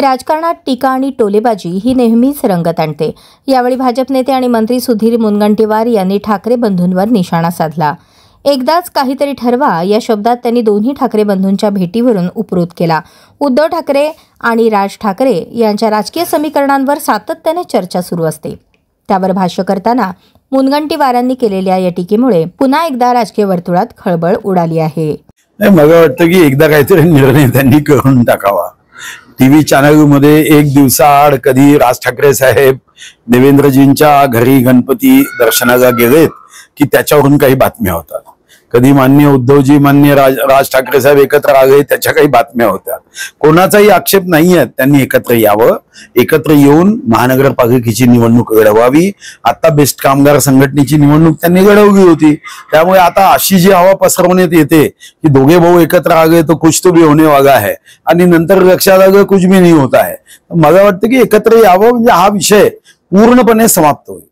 राजकारणात टीका आणि टोलेबाजी ही नेहमीच रंगत आणते। यावेळी भाजप नेते आणि मंत्री सुधीर मुनगंटीवार यांनी ठाकरे बंधूंवर निशाणा साधला। एकदाच काहीतरी ठरवा या शब्दात त्यांनी दोन्ही ठाकरे बंधूंच्या भेटीवरून उपरोध केला। उद्धव ठाकरे आणि राज ठाकरे यांच्या राजकीय समीकरणांवर सातत्याने चर्चा सुरू असते। त्यावर भाष्य करताना मुनगंटीवारांनी केलेल्या या टीकेमुळे पुन्हा एकदा राजकीय वर्तुळात खळबळ उडाली आहे। मला वाटतं की एकदा काहीतरी निर्णय त्यांनी करून टाकावा। टीव्ही चॅनलमध्ये एक दिवसाआड कधी राज ठाकरे साहेब देवेंद्रजींच्या घरी गणपती दर्शनाला गेलेत की त्याच्यावरून काही बातम्या होतात, कधी माननीय उद्धवजी माननीय राज ठाकरे साहेब एकत्र आले त्याच्या काही बातम्या होत्या। कोणाचाही आक्षेप नाहीये, त्यांनी एकत्र यावं, एकत्र येऊन महानगरपालिकेची निवडणूक लढवावी। आता बेस्ट कामगार संघटनेची निवडणूक त्यांनी लढवली होती, त्यामुळे आता अशी जी हवा पसरवण्यात येते की दोघे भाऊ एकत्र आले तो कुछ तो भी होने वाला है आणि नंतर लक्षात आलं कुछ भी नहीं होता है। मला वाटतं की एकत्र यावं म्हणजे हा विषय पूर्णपणे समाप्त होईल।